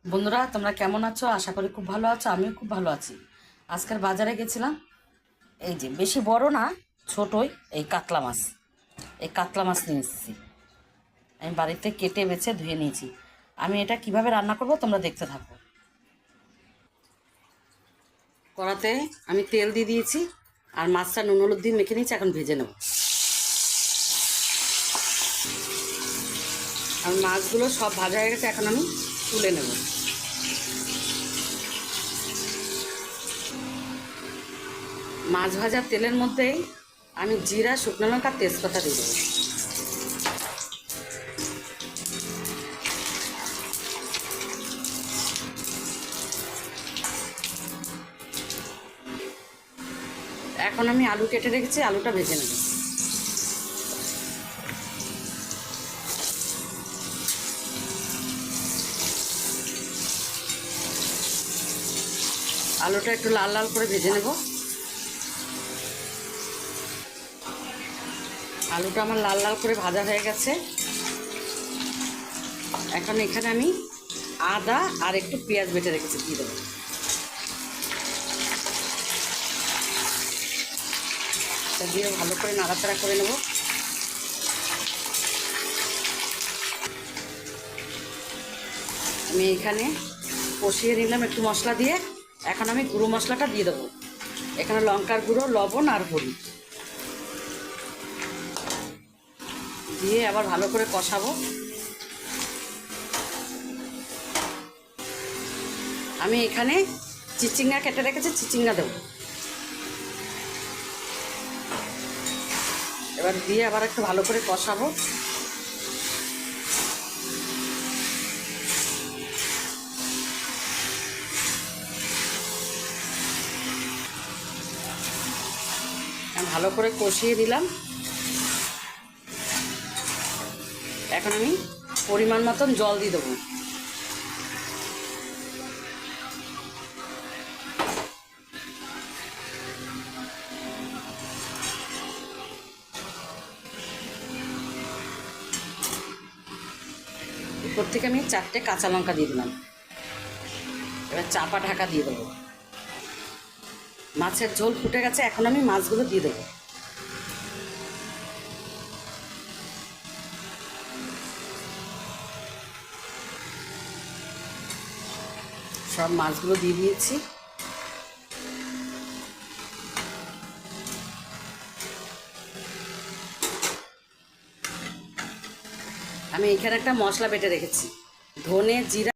বন্ধুরা, তোমরা কেমন আছো? আশা করি খুব ভালো আছো। আমিও খুব ভালো আছি। আজকের বাজারে গেছিলাম। এই যে বেশি বড় না, ছোটই এই কাতলা মাছ। এই কাতলা মাছ নিয়ে এসেছি। আমি বাড়িতে কেটে বেছে ধুয়ে নিয়েছি। আমি এটা কিভাবে রান্না করব তোমরা দেখতে থাকো। কড়াতে আমি তেল দিয়ে দিয়েছি আর মাছটা নুন হলুদ দিয়ে মেখে নিয়েছি। এখন ভেজে নেব। আর মাছগুলো সব ভাজা হয়ে গেছে, এখন আমি তুলে নেব। মাছ ভাজার তেলের মধ্যেই আমি জিরা, শুকনো লঙ্কা, তেজপাতা দিয়ে দেবো। এখন আমি আলু কেটে রেখেছি, আলুটা ভেজে নেব। আলুটা একটু লাল লাল করে ভেজে নেব। আলুটা আমার লাল লাল করে ভাজা হয়ে গেছে। এখন এখানে আমি আদা আর একটু পেঁয়াজ বেটে রেখেছি, দিয়ে দেবো। এটা দিয়ে ভালো করে নাড়াচাড়া করে নেব। আমি এখানে কষিয়ে নিলাম একটু মশলা দিয়ে। এখন আমি গুঁড়ো মশলাটা দিয়ে দেবো। এখানে লঙ্কার গুঁড়ো, লবণ আর হলুদ দিয়ে আবার ভালো করে কষাবো। আমি এখানে চিচিঙ্গা কেটে রেখেছি, চিচিঙ্গা দেবো। এবার দিয়ে আবার একটু ভালো করে কষাবো। ভালো করে কষিয়ে দিলাম। এখন আমি পরিমাণ মতন জল দিয়ে দেবো। উপর থেকে আমি 4টে কাঁচা লঙ্কা দিয়ে দিলাম। এবার চাপা ঢাকা দিয়ে দেবো। মাছের ঝোল ফুটে গেছে, এখন আমি মাছগুলো দিয়ে দেবো। সব মাছগুলো দিয়ে দিয়েছি। আমি এখানে একটা মশলা বেটে রেখেছি, ধনে জিরা